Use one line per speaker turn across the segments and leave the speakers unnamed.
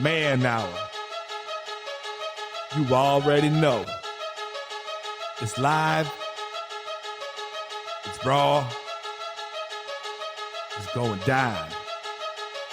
Man Hour. You already know. It's live. It's raw. It's going down.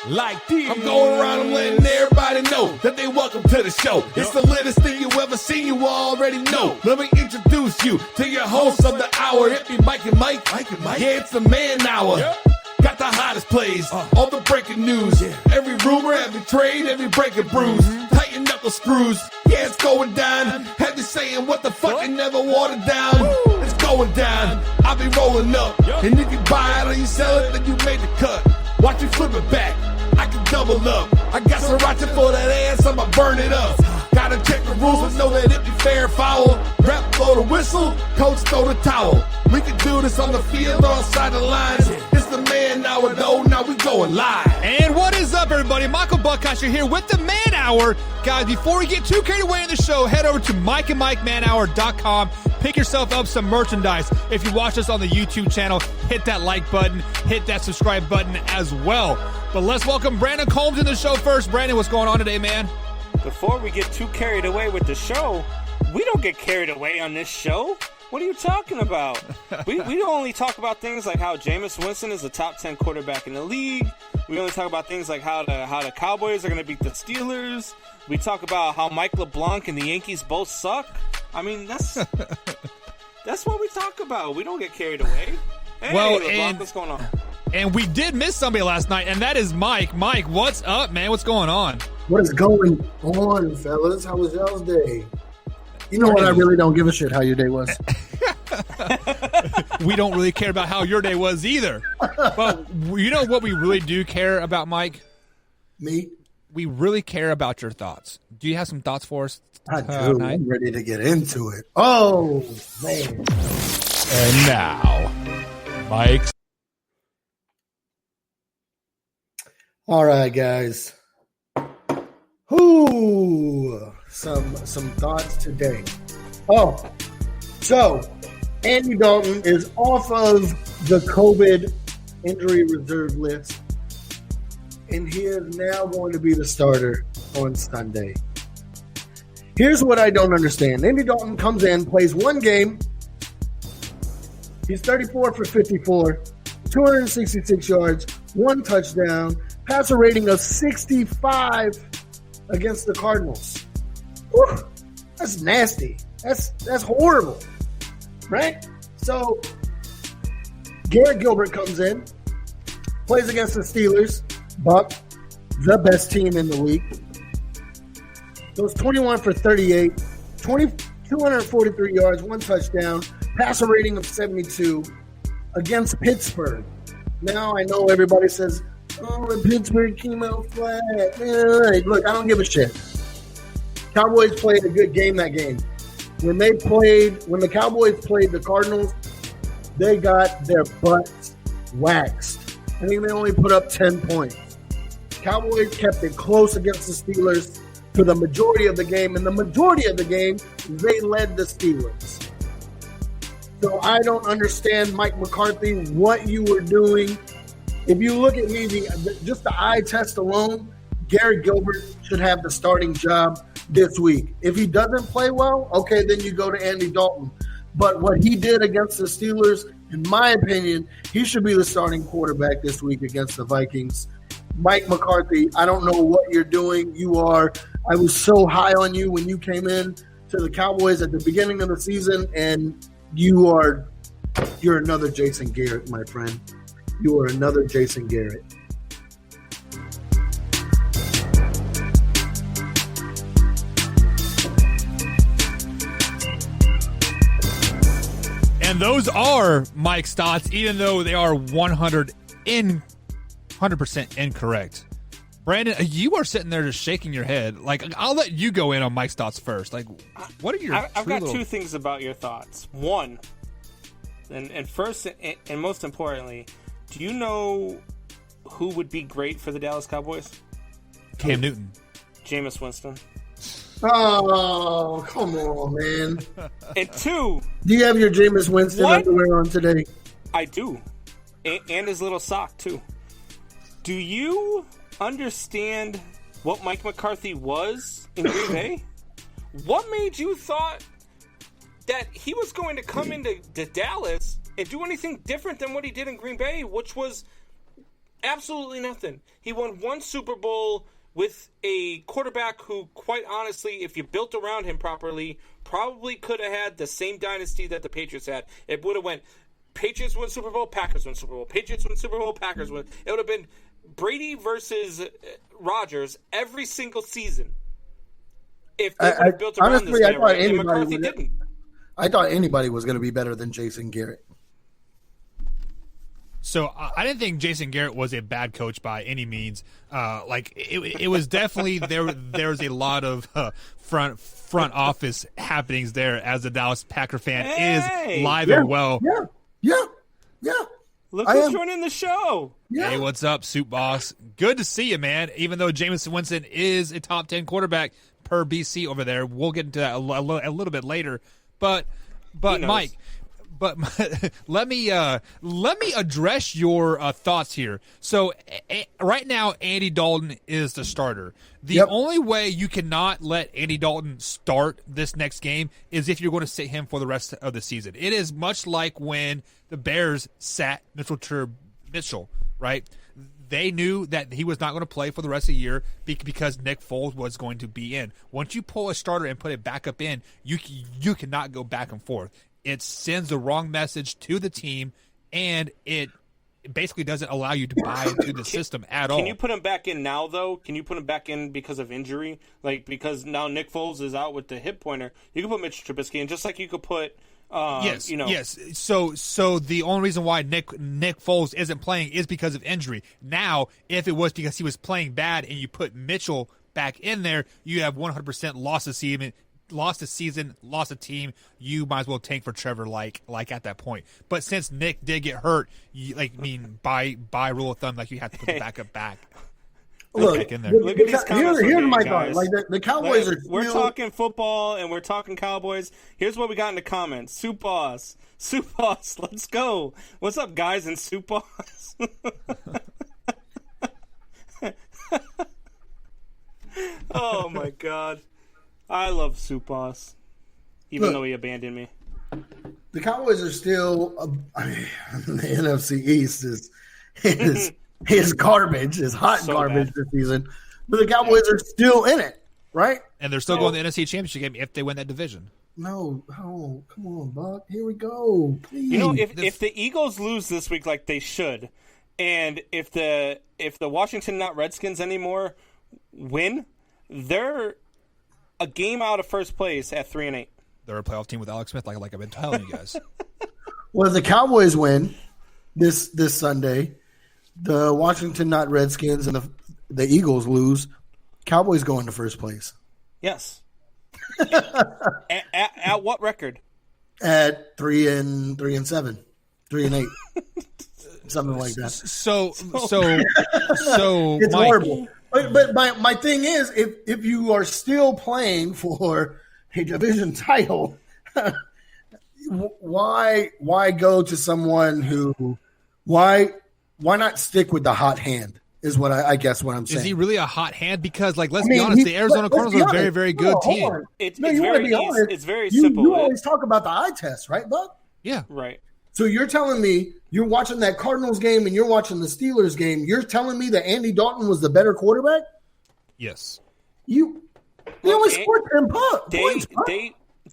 Like this. I'm going around and letting everybody know that they welcome to the show. It's the latest thing you ever seen, you already know. Let me introduce you to your host of the hour. It be Mike and Mike. Yeah, it's the Man Hour. Got the hottest plays, all the breaking news. Every rumor, every trade, every breaking bruise. Tighten knuckle screws. Yeah, it's going down. Have you saying what the fuck and never watered down? It's going down. I'll be rolling up. And if you buy it or you sell it, then you made the cut. Watch me flip it back. I can double up. I got sriracha for that ass, I'ma burn it up. Gotta check the rules and know that it be fair and foul. Rap blow the whistle, coach throw the towel. We can do this on the field or outside the lines. It's the Man Hour though, now we going live.
And what is up, everybody? Michael Buckhouse here with the Man Hour. Guys, before we get too carried away in the show, head over to MikeandMikeManHour.com. Pick yourself up some merchandise. If you watch us on the YouTube channel, hit that like button, hit that subscribe button as well. But let's welcome Brandon Combs in the show first. Brandon, what's going on today, man?
Before we get too carried away with the show, we don't get carried away on this show. What are you talking about? we only talk about things like how Jameis Winston is a top 10 quarterback in the league. We only talk about things like how the Cowboys are going to beat the Steelers. We talk about how Mike LeBlanc and the Yankees both suck. I mean, that's what we talk about. We don't get carried away. Hey,
Well,
LeBlanc, what's going on?
And we did miss somebody last night, and that is Mike. Mike, what's up, man? What's going on?
What is going on, fellas? How was y'all's day? You know what? I really don't give a shit how your day was.
We don't really care about how your day was either. But you know what we really do care about, Mike?
Me?
We really care about your thoughts. Do you have some thoughts for us
I do.
tonight?
I'm ready to get into it. Oh, man.
And now, Mike's.
All right, guys. Ooh, some thoughts today. Oh, so Andy Dalton is off of the COVID injury reserve list, and he is now going to be the starter on Sunday. Here's what I don't understand. Andy Dalton comes in, plays one game. He's 34 for 54, 266 yards, one touchdown, passer rating of 65 against the Cardinals. Ooh, that's nasty. That's horrible, right? So Garrett Gilbert comes in, plays against the Steelers, Buck, the best team in the league. Goes 21 for 38, 243 yards, one touchdown, passer rating of 72 against Pittsburgh. Now I know everybody says, oh, and Pittsburgh came out flat. Look, I don't give a shit. Cowboys played a good game that game. When the Cowboys played the Cardinals, they got their butts waxed. I mean, they only put up 10 points. Cowboys kept it close against the Steelers for the majority of the game, and the majority of the game, they led the Steelers. So I don't understand, Mike McCarthy, what you were doing. If you look at me, just the eye test alone, Garrett Gilbert should have the starting job this week. If he doesn't play well, okay, then you go to Andy Dalton. But what he did against the Steelers, in my opinion, he should be the starting quarterback this week against the Vikings. Mike McCarthy, I don't know what you're doing. I was so high on you when you came in to the Cowboys at the beginning of the season, and you're another Jason Garrett, my friend. You are another Jason Garrett.
And those are Mike's thoughts, even though they are 100% incorrect. Brandon, you are sitting there just shaking your head. Like, I'll let you go in on Mike's thoughts first. Like, what are your?
I've got two things about your thoughts. One, and first and most importantly, do you know who would be great for the Dallas Cowboys?
Cam Newton,
Jameis Winston.
Oh, come on, man.
And two,
do you have your Jameis Winston underwear on today?
I do, and his little sock too. Do you understand what Mike McCarthy was in Green Bay? What made you thought that he was going to come into Dallas and do anything different than what he did in Green Bay, which was absolutely nothing? He won one Super Bowl with a quarterback who, quite honestly, if you built around him properly, probably could have had the same dynasty that the Patriots had. It would have went Patriots win Super Bowl, Packers win Super Bowl, Patriots win Super Bowl, Packers win. It would have been Brady versus Rodgers every single season. If they would have built around
honestly,
this guy,
I thought
right? And
anybody
McCarthy
would-
didn't.
I thought anybody was going to be better than Jason Garrett.
So I didn't think Jason Garrett was a bad coach by any means. It was definitely there was a lot of front office happenings there, as the Dallas Packer fan
Hey!
is live
Yeah,
and well.
yeah.
Look
I
who's
am-
joining the show.
Yeah.
Hey, what's up, Soup Boss? Good to see you, man. Even though Jameis Winston is a top 10 quarterback per BC over there, we'll get into that a little bit later. But
knows.
Mike, let me address your thoughts here. So right now, Andy Dalton is the starter. The
Yep.
only way you cannot let Andy Dalton start this next game is if you're going to sit him for the rest of the season. It is much like when the Bears sat Mitchell, right? They knew that he was not going to play for the rest of the year because Nick Foles was going to be in. Once you pull a starter and put it back up in, you cannot go back and forth. It sends the wrong message to the team, and it basically doesn't allow you to buy into the system at all.
Can you put him back in now, though? Can you put him back in because of injury? Like, because now Nick Foles is out with the hip pointer. You can put Mitch Trubisky in, just like you could put,
Yes.
Yes.
So the only reason why Nick Foles isn't playing is because of injury. Now, if it was because he was playing bad and you put Mitchell back in there, you have 100% lost the season, lost a team. You might as well tank for Trevor like at that point. But since Nick did get hurt, by rule of thumb, like you have to put the backup back.
Look,
Back in there.
Look at these comments we're
here's
getting,
my
guys.
thought. Like the Cowboys are.
We're
still-
talking football and we're talking Cowboys. Here's what we got in the comments. Soup Boss, let's go. What's up, guys in Soup Boss? Oh my God, I love Soup Boss, even
Look.
though he abandoned me.
The Cowboys are still. The NFC East is garbage. Is hot
So
garbage
bad.
this season, but the Cowboys are still in it, right?
And they're still going to the NFC Championship game if they win that division.
No, come on, Buck. Here we go. Please.
You know, if the Eagles lose this week like they should, and if the Washington not Redskins anymore win, they're a game out of first place at 3-8.
They're a playoff team with Alex Smith, like I've been telling you guys.
Well, if the Cowboys win this Sunday, the Washington not Redskins and the Eagles lose, Cowboys go into first place
Yes. at what record?
at 3-7, 3-8, something like that.
So
It's
Mike,
horrible. But my thing is, if you are still playing for a division title, why go to someone who why not stick with the hot hand is what I guess what I'm saying.
is he really a hot hand? Because let's
I
be
mean,
honest,
he-
the Arizona
let's
Cardinals
be
are a very,
honest.
very
No,
good
hold
team.
on.
It's
you wanna
very
be
easy.
honest.
It's very
You
simple.
always talk about the eye test, right, Buck?
Yeah.
Right.
So you're telling me you're watching that Cardinals game and you're watching the Steelers game. You're telling me that Andy Dalton was the better quarterback?
Yes.
He only
Look,
scored 10 points. Buck.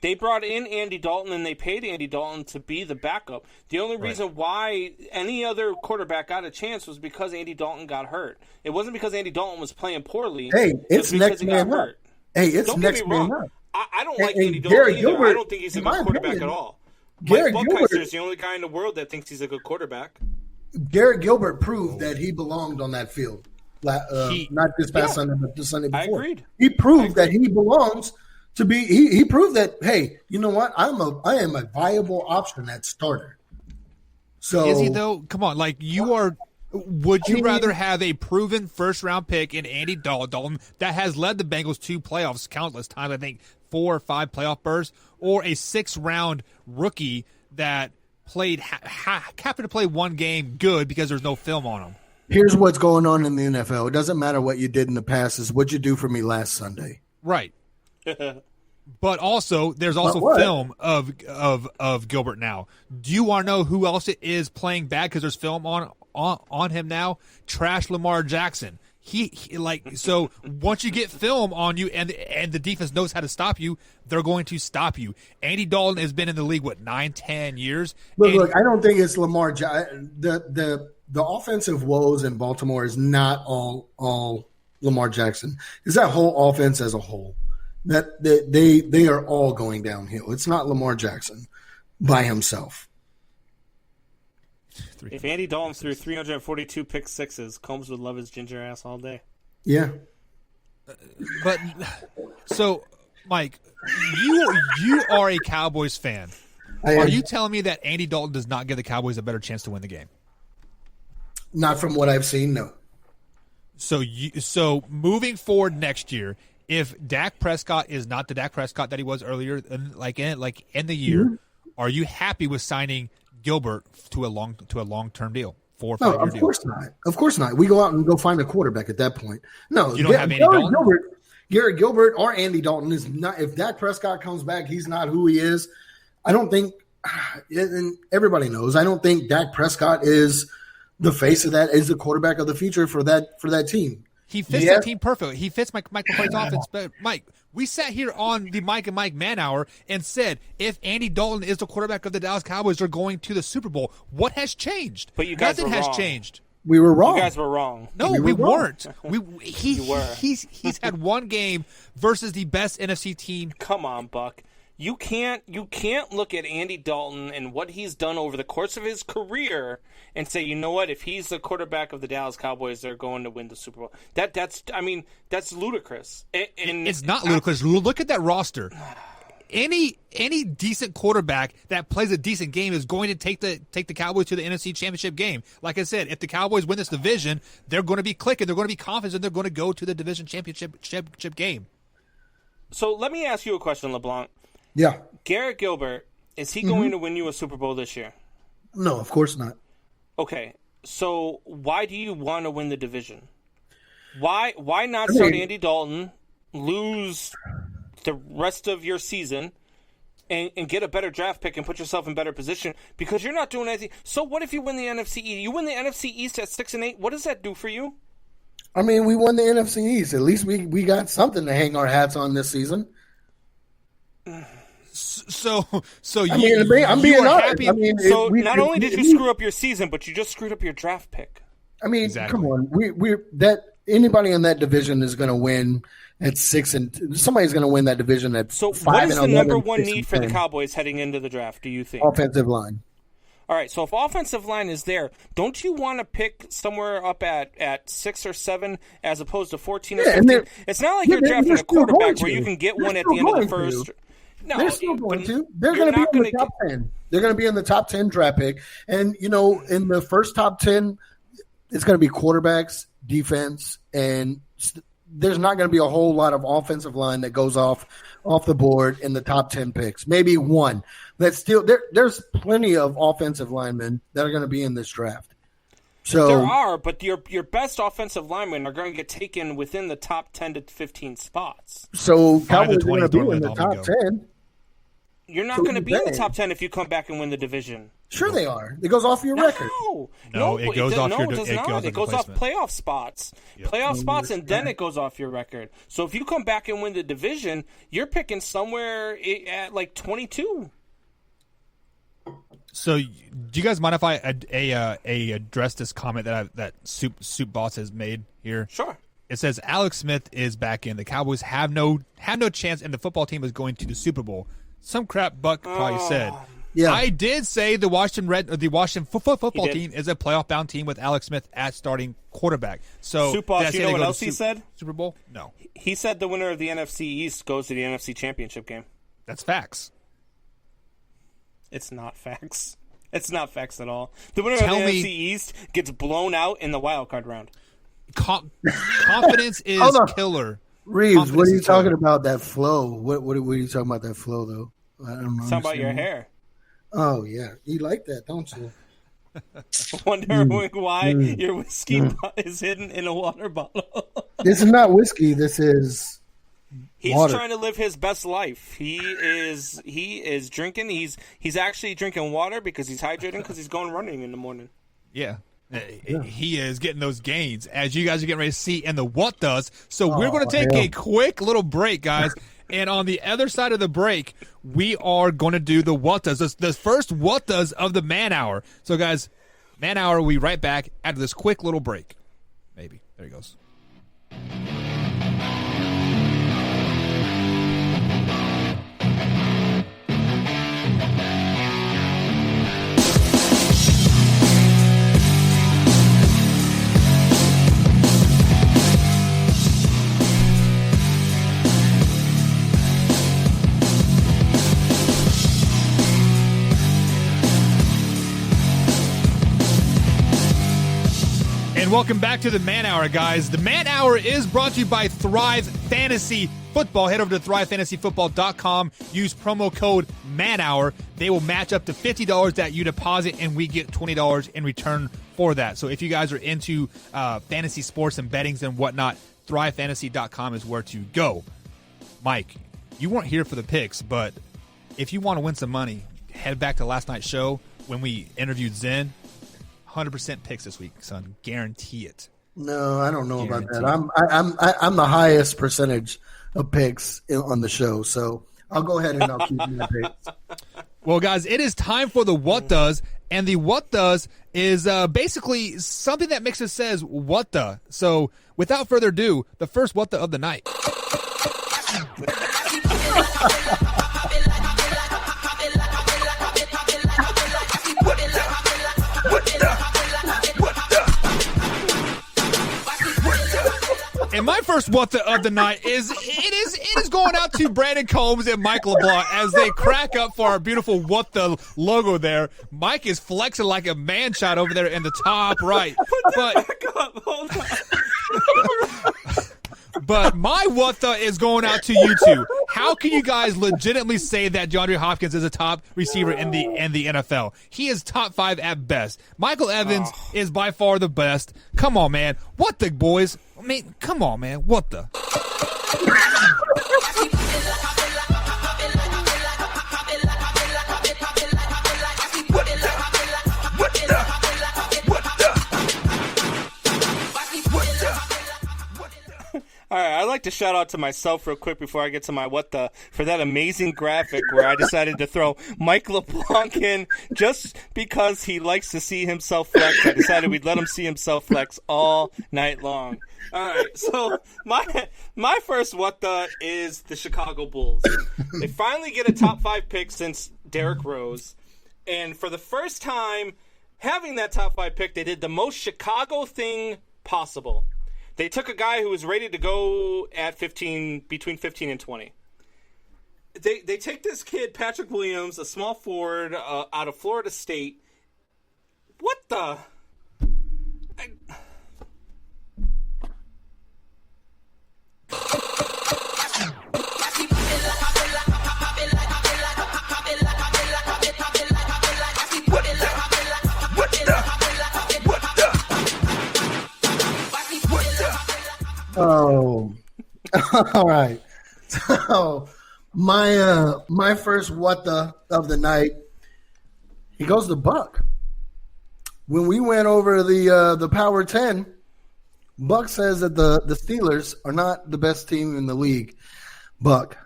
They brought in Andy Dalton and they paid Andy Dalton to be the backup. The only reason why any other quarterback got a chance was because Andy Dalton got hurt. It wasn't because Andy Dalton was playing poorly.
Hey,
It
it's
was because
next
he got
man up.
hurt.
Hey, it's
Don't get
next
me
man
wrong.
up.
I don't
And-
like
and
Andy Dalton
Garrett
either. I
Gilbert,
don't think he's a
in
good
my
quarterback
opinion,
at all.
Garrett
Mike
Gilbert-
Buckheiser is the only guy in the world that thinks he's a good quarterback.
Garrett Gilbert proved that he belonged on that field. Not this past Sunday, but the Sunday before.
I agreed.
He proved that he belongs to be. He proved that. Hey, you know what? I am a viable option at starter. So
Is he though? Come on, you are. Would you
I mean-
rather have a proven first-round pick in Andy Dalton that has led the Bengals to playoffs countless times? I think 4 or 5 playoff berths, or a 6th-round rookie that played happened to play one game good because there's no film on him.
Here's what's going on in the NFL. It doesn't matter what you did in the past. It's what you do for me last Sunday.
Right. But also, there's also film of Gilbert now. Do you want to know who else is playing bad because there's film on him now? Trash Lamar Jackson. He so once you get film on you and the defense knows how to stop you, they're going to stop you. Andy Dalton has been in the league 9-10 years.
Look, I don't think it's Lamar. The offensive woes in Baltimore is not all Lamar Jackson. It's that whole offense as a whole. That they are all going downhill. It's not Lamar Jackson by himself.
If Andy Dalton threw 342 pick sixes, Combs would love his ginger ass all day.
Yeah.
But so, Mike, you are a Cowboys fan. Are you telling me that Andy Dalton does not give the Cowboys a better chance to win the game?
Not from what I've seen, no.
So moving forward next year, if Dak Prescott is not the Dak Prescott that he was earlier, in the year, are you happy with signing Gilbert to a long-term deal? 4 or 5 year deal?
Of course not. Of course not. We go out and go find a quarterback at that point. No,
you don't have Andy Dalton?
Garrett Gilbert or Andy Dalton is not. If Dak Prescott comes back, he's not who he is. I don't think, and everybody knows, I don't think Dak Prescott is the face of that, is the quarterback of the future for that team.
He fits the team perfectly. He fits Mike McCarthy's offense. But Mike, we sat here on the Mike and Mike Man Hour and said if Andy Dalton is the quarterback of the Dallas Cowboys, they're going to the Super Bowl. What has changed?
But you guys
Nothing
were
has
wrong.
changed.
We were wrong.
You guys were wrong.
No, we weren't.
You were.
He's had one game versus the best NFC team.
Come on, Buck. You can't look at Andy Dalton and what he's done over the course of his career and say, you know what, if he's the quarterback of the Dallas Cowboys, they're going to win the Super Bowl. That's ludicrous. And
it's not ludicrous. Look at that roster. Any decent quarterback that plays a decent game is going to take the Cowboys to the NFC Championship game. Like I said, if the Cowboys win this division, they're going to be clicking. They're going to be confident. And they're going to go to the division championship game.
So let me ask you a question, LeBlanc.
Yeah.
Garrett Gilbert, is he going to win you a Super Bowl this year?
No, of course not.
Okay, so why do you want to win the division? Why not start Andy Dalton, lose the rest of your season, and get a better draft pick and put yourself in better position? Because you're not doing anything. So what if you win the NFC East? You win the NFC East at 6-8. What does that do for you?
I mean, we won the NFC East. At least we got something to hang our hats on this season.
So
I'm being honest.
Happy.
I mean,
so not only did you screw up your season, but you just screwed up your draft pick.
I mean,
exactly.
Come on. We're that anybody in that division is going to win at 6 and somebody's going to win that division at 5.
So what is the
11,
number one
6
need
and
for the
10.
Cowboys heading into the draft? Do you think
Offensive line?
All right, so if offensive line is there, don't you want to pick somewhere up at 6 or 7 as opposed to 14 or 15? It's not like you're drafting a quarterback where you can get one at the end of the first. No,
they're still going to. They're going to be in the top 10. They're going to be in the top 10 draft pick. And, in the first top 10, it's going to be quarterbacks, defense, and there's not going to be a whole lot of offensive line that goes off the board in the top 10 picks. Maybe one. That's still there's plenty of offensive linemen that are going to be in this draft. So
there are, but your best offensive linemen are going to get taken within the top 10 to 15 spots.
So Cowboys are going to be in the top 10.
You're not going to be in the top 10 if you come back and win the division.
Sure they are. It goes off your record.
No,
it goes off your.
It does not. It goes off playoff spots. Yep. Playoff spots, and then it goes off your record. So if you come back and win the division, you're picking somewhere at like 22.
So, do you guys mind if I address this comment that Soup Boss has made here?
Sure.
It says Alex Smith is back in. The Cowboys have no chance, and the football team is going to the Super Bowl. Some crap Buck probably said.
Yeah.
I did say the Washington football team is a playoff-bound team with Alex Smith at starting quarterback. So,
Soup Boss, you know what else he said?
Super Bowl? No.
He said the winner of the NFC East goes to the NFC Championship game.
That's facts.
It's not facts. It's not facts at all. The winner of the NFC East gets blown out in the wild card round.
Confidence is killer.
Reeves, what are you talking about? That flow? What are you talking about? That flow, though? I don't know.
It's about your hair.
Oh yeah, you like that, don't you?
Wondering why your whiskey is hidden in a water bottle.
This is not whiskey. This is
He's
water.
trying to live his best life. He is drinking. He's actually drinking water because he's hydrating because he's going running in the morning.
Yeah. He is getting those gains, as you guys are getting ready to see in the What Does. So we're going to take a quick little break, guys. And on the other side of the break, we are going to do the What Does. The first What Does of the Man Hour. So, guys, Man Hour will be right back after this quick little break. Maybe. There he goes. And welcome back to the Man Hour, guys. The Man Hour is brought to you by Thrive Fantasy Football. Head over to thrivefantasyfootball.com. Use promo code MANHOUR. They will match up to $50 that you deposit, and we get $20 in return for that. So if you guys are into fantasy sports and bettings and whatnot, thrivefantasy.com is where to go. Mike, you weren't here for the picks, but if you want to win some money, head back to last night's show when we interviewed Zen. 100% picks this week, son. Guarantee it.
No, I don't know about that. I'm the highest percentage of picks on the show, so I'll go ahead and I'll keep my picks.
Well, guys, it is time for the What Does, and the What Does is basically something that makes it says what the. So, without further ado, the first What the of the night. And my first What the of the night is going out to Brandon Combs and Mike LeBlanc as they crack up for our beautiful What the logo there. Mike is flexing like a man shot over there in the top right. But my What the is going out to you two. How can you guys legitimately say that DeAndre Hopkins is a top receiver in the NFL? He is top 5 at best. Michael Evans is by far the best. Come on, man. What the, boys? I mean, come on, man. What the?
All right, I'd like to shout out to myself real quick before I get to my What the, for that amazing graphic where I decided to throw Mike LeBlanc in just because he likes to see himself flex. I decided we'd let him see himself flex all night long. All right, so my first What the is the Chicago Bulls. They finally get a top 5 pick since Derrick Rose, and for the first time having that top 5 pick, they did the most Chicago thing possible. They took a guy who was ready to go at 15, between 15 and 20. They take this kid, Patrick Williams, a small forward out of Florida State. What the?
Oh, all right. So my first What the of the night, he goes to Buck. When we went over the Power 10, Buck says that the Steelers are not the best team in the league. Buck,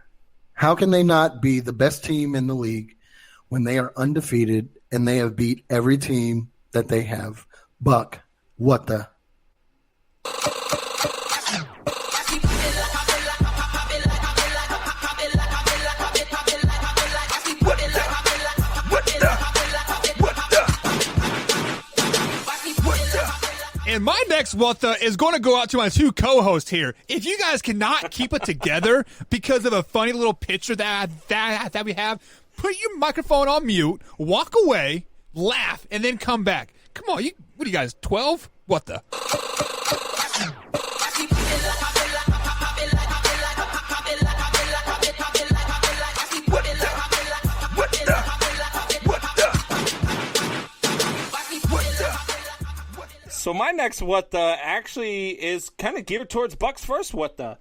how can they not be the best team in the league when they are undefeated and they have beat every team that they have? Buck, what the?
And my next What the is going to go out to my two co-hosts here. If you guys cannot keep it together because of a funny little picture that we have, put your microphone on mute, walk away, laugh, and then come back. Come on, what are you guys, 12? What the?
So my next what the actually is kind of geared towards Bucks first what the.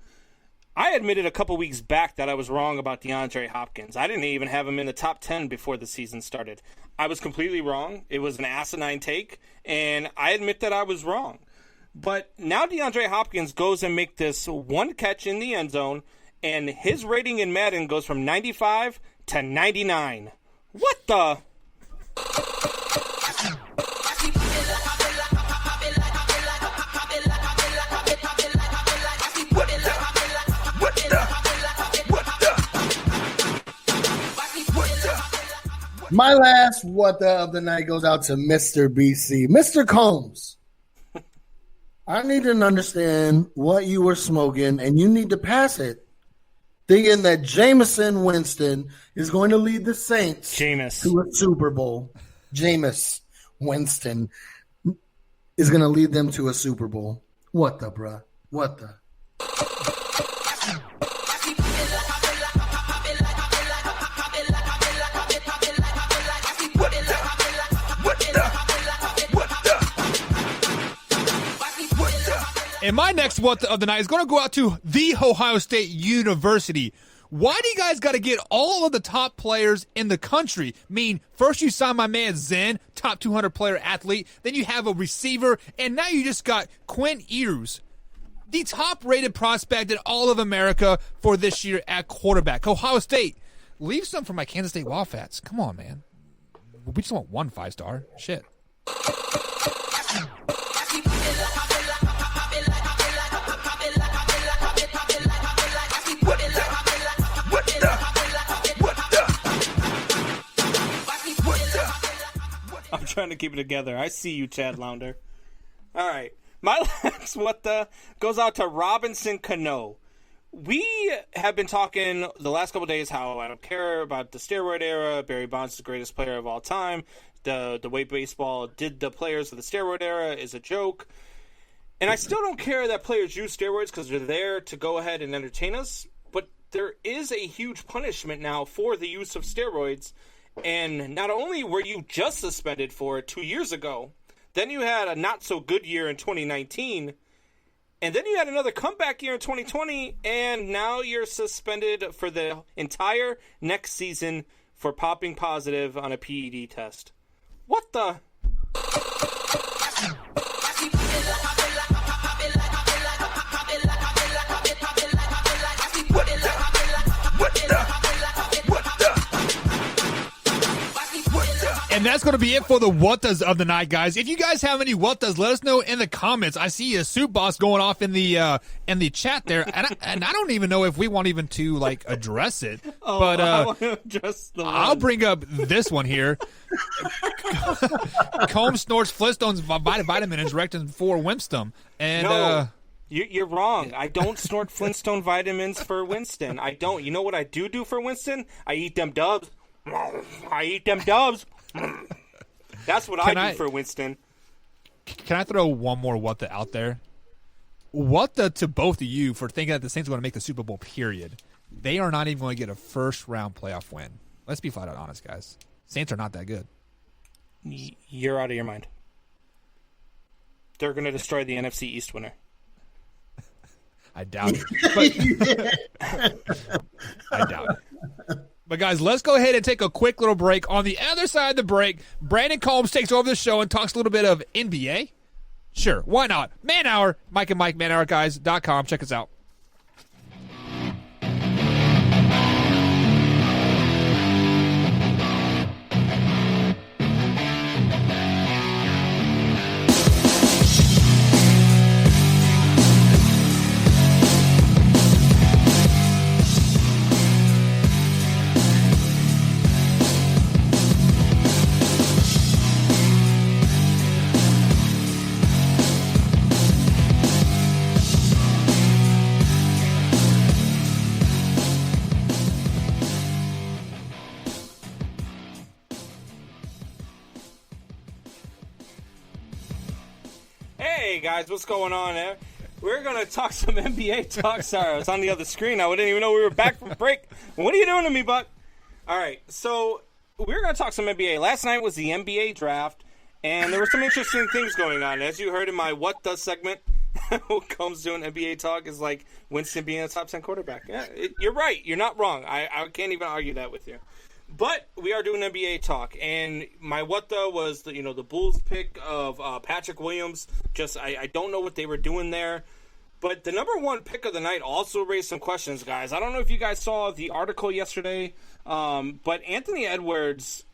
I admitted a couple weeks back that I was wrong about DeAndre Hopkins. I didn't even have him in the top 10 before the season started. I was completely wrong. It was an asinine take, and I admit that I was wrong. But now DeAndre Hopkins goes and make this one catch in the end zone, and his rating in Madden goes from 95 to 99. What the?
My last what the of the night goes out to Mr. BC. Mr. Combs, I need to understand what you were smoking, and you need to pass it. Thinking that Jameis Winston is going to lead the Saints to a Super Bowl. Jameis Winston is going to lead them to a Super Bowl. What the, bruh? What the?
And my next what of the night is going to go out to the Ohio State University. Why do you guys got to get all of the top players in the country? I mean, first you sign my man Zen, top 200 player athlete. Then you have a receiver. And now you just got Quinn Ewers, the top-rated prospect in all of America for this year at quarterback. Ohio State, leave some for my Kansas State Wildcats. Come on, man. We just want one 5-star. Shit.
I'm trying to keep it together. I see you, Chad Lounder. All right. My last what the goes out to Robinson Cano. We have been talking the last couple of days how I don't care about the steroid era. Barry Bonds is the greatest player of all time. The way baseball did the players of the steroid era is a joke. And I still don't care that players use steroids because they're there to go ahead and entertain us. But there is a huge punishment now for the use of steroids. And not only were you just suspended for it 2 years ago, then you had a not-so-good year in 2019, and then you had another comeback year in 2020, and now you're suspended for the entire next season for popping positive on a PED test. What the?
And that's going to be it for the What Does of the night, guys. If you guys have any What Does, let us know in the comments. I see a Soup Boss going off in the chat there, and I don't even know if we want even to like address it.
Oh,
but
I want to address the one.
I'll bring up this one here. Combs snorts Flintstones vitamins rectum for Winston, and
no. You're wrong. I don't snort Flintstone vitamins for Winston. I don't. You know what I do for Winston? I eat them dubs. I eat them dubs. That's what I do for Winston.
Can I throw one more what the out there? What the to both of you for thinking that the Saints are going to make the Super Bowl, period. They are not even going to get a first-round playoff win. Let's be flat out honest, guys. Saints are not that good.
You're out of your mind. They're going to destroy the NFC East winner.
I doubt it. I doubt it. But, guys, let's go ahead and take a quick little break. On the other side of the break, Brandon Combs takes over the show and talks a little bit of NBA. Sure, why not? Man Hour, Mike and Mike, manhourguys.com. Check us out.
Hey guys, what's going on there? We're going to talk some NBA talk. Sorry, I was on the other screen. I didn't even know we were back from break. What are you doing to me, Buck? All right, so we're going to talk some NBA. Last night was the NBA draft, And there were some interesting things going on. As you heard in my What Does segment, what comes to an NBA talk is like Winston being a top 10 quarterback. Yeah, you're right. You're not wrong. I can't even argue that with you. But we are doing NBA talk, and my what the was the Bulls pick of Patrick Williams. Just I don't know what they were doing there, but the number one pick of the night also raised some questions, guys. I don't know if you guys saw the article yesterday, but Anthony Edwards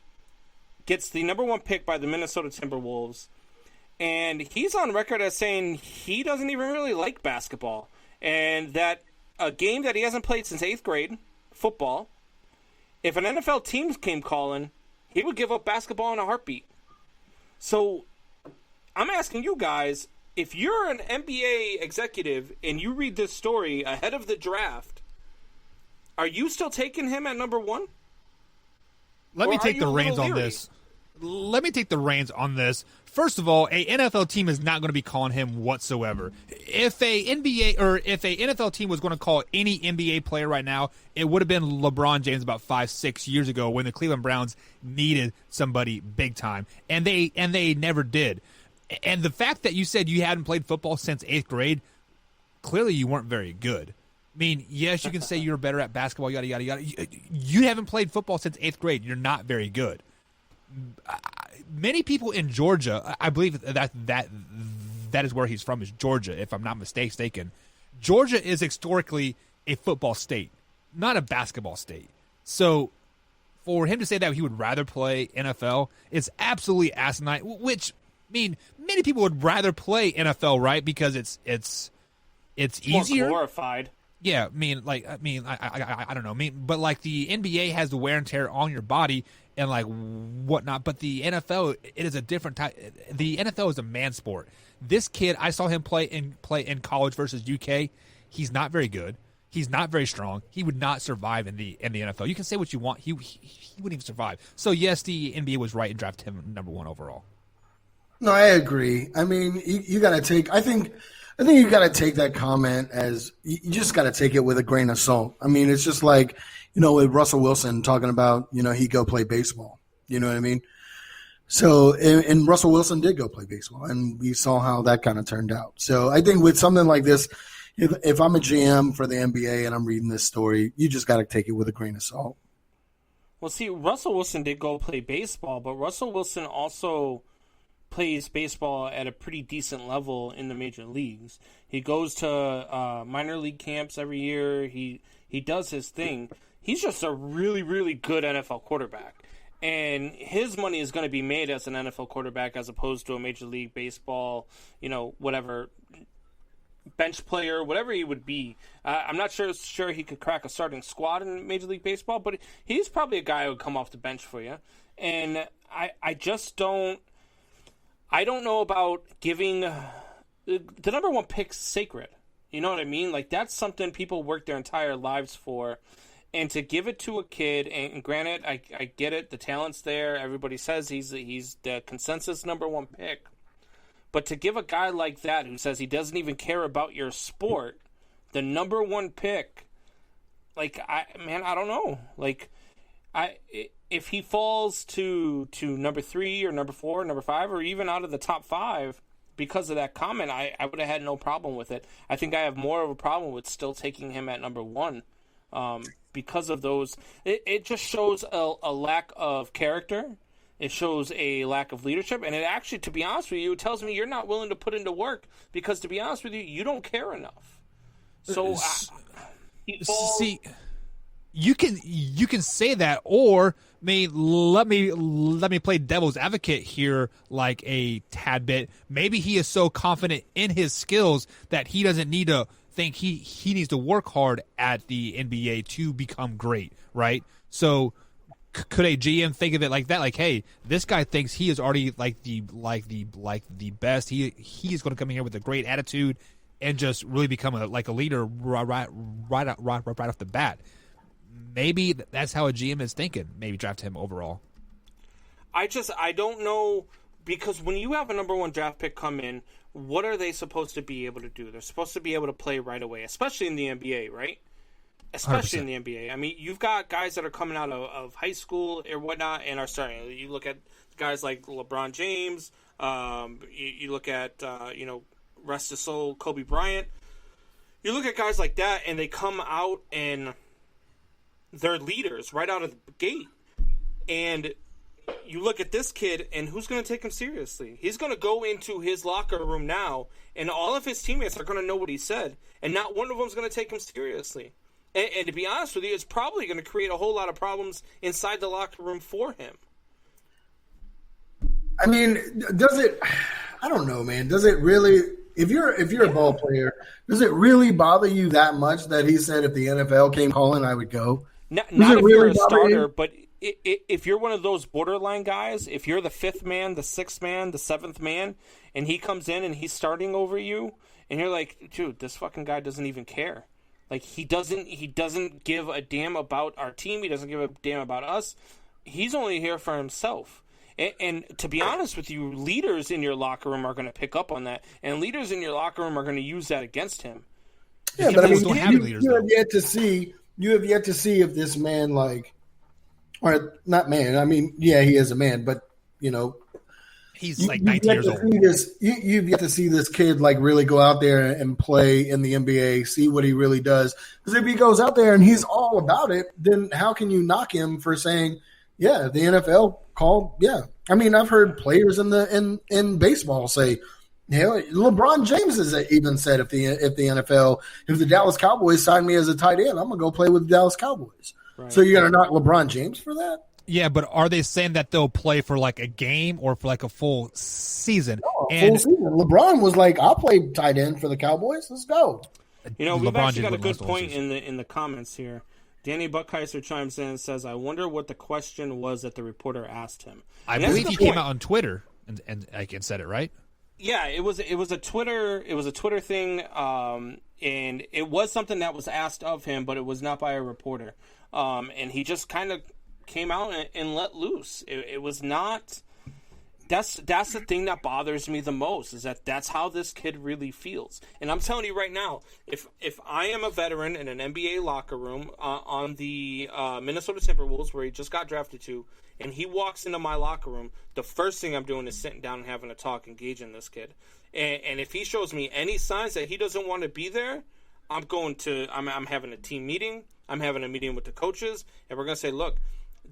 gets the number one pick by the Minnesota Timberwolves, and he's on record as saying he doesn't even really like basketball, and that a game that he hasn't played since 8th grade, football. If an NFL team came calling, he would give up basketball in a heartbeat. So I'm asking you guys, if you're an NBA executive and you read this story ahead of the draft, are you still taking him at number one?
Let me take the reins on this. Let me take the reins on this. First of all, a NFL team is not going to be calling him whatsoever. If a NFL team was going to call any NBA player right now, it would have been LeBron James about 5-6 years ago when the Cleveland Browns needed somebody big time, and they never did. And the fact that you said you hadn't played football since 8th grade, clearly you weren't very good. I mean, yes, you can say you're better at basketball, yada yada yada. You haven't played football since 8th grade. You're not very good. Many people in Georgia, I believe that is where he's from, is Georgia, if I'm not mistaken. Georgia is historically a football state, not a basketball state. So for him to say that he would rather play NFL is absolutely asinine, which, I mean, many people would rather play NFL, right? Because it's easier.
More glorified.
Yeah, I don't know. But like the NBA has the wear and tear on your body and like whatnot. But the NFL, it is a different type. The NFL is a man sport. This kid, I saw him play in college versus UK. He's not very good. He's not very strong. He would not survive in the NFL. You can say what you want. He wouldn't even survive. So yes, the NBA was right in drafting him number one overall.
No, I agree. I mean, you got to take. I think you got to take that comment as you just got to take it with a grain of salt. I mean, it's just like, with Russell Wilson talking about, he'd go play baseball. You know what I mean? So, and Russell Wilson did go play baseball, and we saw how that kind of turned out. So I think with something like this, if I'm a GM for the NBA and I'm reading this story, you just got to take it with a grain of salt.
Well, see, Russell Wilson did go play baseball, but Russell Wilson also plays baseball at a pretty decent level in the major leagues. He goes to minor league camps every year. He does his thing. He's just a really, really good NFL quarterback. And his money is going to be made as an NFL quarterback as opposed to a major league baseball, whatever, bench player, whatever he would be. I'm not sure he could crack a starting squad in Major League Baseball, but he's probably a guy who would come off the bench for you. And I just don't. I don't know about giving the number one pick sacred. You know what I mean? Like, that's something people work their entire lives for. And to give it to a kid, and granted, I get it, the talent's there. Everybody says he's the consensus number one pick. But to give a guy like that who says he doesn't even care about your sport the number one pick, like, I don't know. Like, if he falls to number 3 or number 4, or number 5, or even out of the top 5 because of that comment, I would have had no problem with it. I think I have more of a problem with still taking him at number 1 because of those. It just shows a lack of character. It shows a lack of leadership. And it actually, to be honest with you, it tells me you're not willing to put into work because, to be honest with you, you don't care enough. So,
see, you can say that, or let me play devil's advocate here like a tad bit. Maybe he is so confident in his skills that he doesn't need to think he needs to work hard at the NBA to become great, right? So could a GM think of it like that? Like, hey, this guy thinks he is already like the best. He is going to come in here with a great attitude and just really become a leader right off the bat. Maybe that's how a GM is thinking. Maybe draft him overall.
I don't know, because when you have a number 1 draft pick come in, what are they supposed to be able to do? They're supposed to be able to play right away, especially in the NBA, right? especially
100%.
in the NBA. I mean, you've got guys that are coming out of high school or whatnot and are starting. You look at guys like LeBron James. You look at rest his soul, Kobe Bryant. You look at guys like that, and they come out and they're leaders right out of the gate. And you look at this kid, and who's going to take him seriously? He's going to go into his locker room now, and all of his teammates are going to know what he said, and not one of them is going to take him seriously. And to be honest with you, it's probably going to create a whole lot of problems inside the locker room for him.
I mean, does it? I don't know, man. Does it really? If you're a ball player, does it really bother you that much that he said if the NFL came calling, I would go?
Not if you're a starter, but if you're one of those borderline guys, if you're the fifth man, the sixth man, the seventh man, and he comes in and he's starting over you, and you're like, dude, this fucking guy doesn't even care. Like he doesn't give a damn about our team. He doesn't give a damn about us. He's only here for himself. And to be honest with you, leaders in your locker room are going to pick up on that, and leaders in your locker room are going to use that against him.
Yeah, but I mean,
don't have leaders,
you have yet to see. You have yet to see if this man, or not man. I mean, yeah, he is a man, but
he's like 19 years old.
You've yet to see this kid really go out there and play in the NBA, see what he really does. Because if he goes out there and he's all about it, then how can you knock him for saying, yeah, the NFL call? Yeah, I mean, I've heard players in baseball say, LeBron James has even said if the Dallas Cowboys sign me as a tight end, I'm gonna go play with the Dallas Cowboys. Right. So you're gonna knock LeBron James for that?
Yeah, but are they saying that they'll play for a game or for a full season?
Full season. LeBron was like, "I'll play tight end for the Cowboys. Let's go."
We've actually got a good point in the comments here. Danny Buckheiser chimes in and says, "I wonder what the question was that the reporter asked him."
I believe he came out on Twitter and said it, right?
Yeah, it was a Twitter thing, and it was something that was asked of him, but it was not by a reporter. And he just kind of came out and let loose. It was not. That's the thing that bothers me the most, is that's how this kid really feels. And I'm telling you right now, if I am a veteran in an NBA locker room on the Minnesota Timberwolves, where he just got drafted to, and he walks into my locker room, the first thing I'm doing is sitting down and having a talk, engaging this kid. And if he shows me any signs that he doesn't want to be there, I'm having a team meeting. I'm having a meeting with the coaches, and we're going to say, look,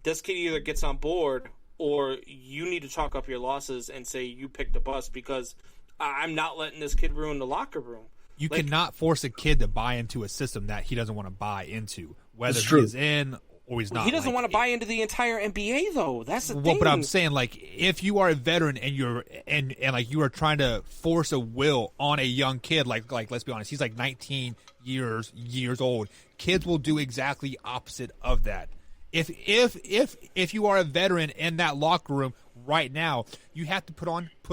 this kid either gets on board or you need to chalk up your losses and say you picked the bus, because I'm not letting this kid ruin the locker room.
You cannot force a kid to buy into a system that he doesn't want to buy into, whether he's in or he's not.
He doesn't want to buy into the entire NBA, though. That's the thing.
But I'm saying, if you are a veteran and you're and you are trying to force a will on a young kid, like let's be honest, he's 19 years old. Kids will do exactly opposite of that. If you are a veteran in that locker room right now, you have to put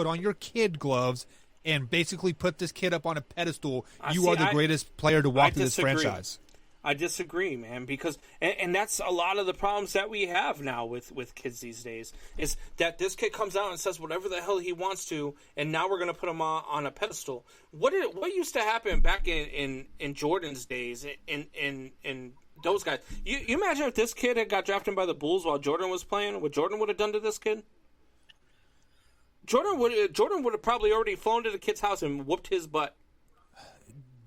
on your kid gloves and basically put this kid up on a pedestal. You are the greatest player to walk through this franchise.
I disagree, man, because and that's a lot of the problems that we have now with kids these days, is that this kid comes out and says whatever the hell he wants to, and now we're going to put him on a pedestal. What used to happen back in Jordan's days in those guys? You imagine if this kid had got drafted by the Bulls while Jordan was playing, what Jordan would have done to this kid? Jordan would have probably already flown to the kid's house and whooped his butt.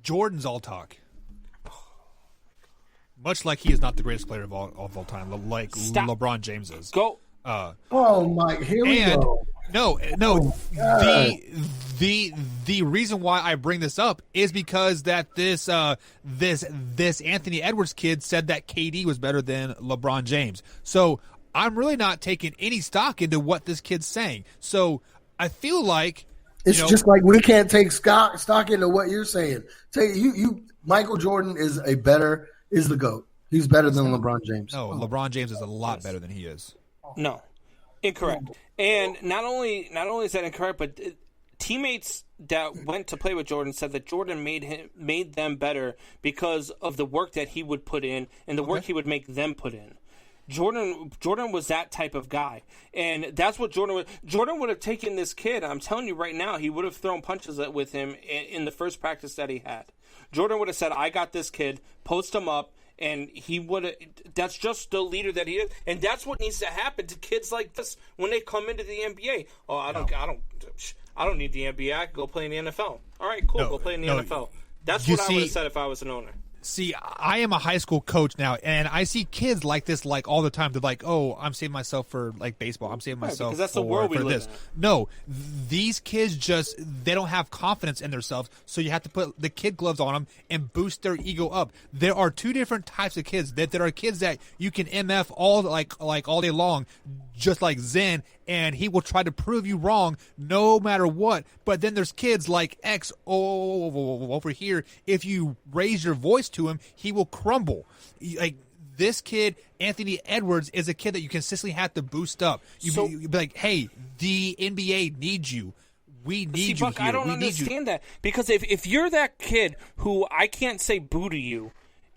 Jordan's all talk. Much like he is not the greatest player of all time, like LeBron James is.
Go.
Oh my! Here we go.
No. The reason why I bring this up is because that this Anthony Edwards kid said that KD was better than LeBron James. So I'm really not taking any stock into what this kid's saying. So I feel like
it's just like we can't take stock into what you're saying. Michael Jordan is the GOAT. He's better than LeBron James.
No, LeBron James is a lot better than he is.
No, incorrect. And not only is that incorrect, but teammates that went to play with Jordan said that Jordan made them better because of the work that he would put in and the work he would make them put in. Jordan was that type of guy, and that's what Jordan would have taken this kid. I'm telling you right now, he would have thrown punches with him in the first practice that he had. Jordan would have said, "I got this kid, post him up, And he would. That's just the leader that he is, and that's what needs to happen to kids like this when they come into the NBA. Oh, I don't need the NBA. I can go play in the NFL. All right, cool. Go play in the NFL. That's what I would have said if I was an owner.
See, I am a high school coach now, and I see kids like this like all the time. They're like, "Oh, I'm saving myself for like baseball. I'm saving myself
because that's the world we live in."
No, these kids they don't have confidence in themselves, so you have to put the kid gloves on them and boost their ego up. There are two different types of kids. There are kids that you can MF all day long, just like Zen, and he will try to prove you wrong no matter what. But then there's kids like X over here. If you raise your voice to him, he will crumble. Like this kid, Anthony Edwards, is a kid that you consistently have to boost up. You'd be like, hey, the NBA needs you. We need you
Buck,
here.
I don't understand that, because if you're that kid who I can't say boo to you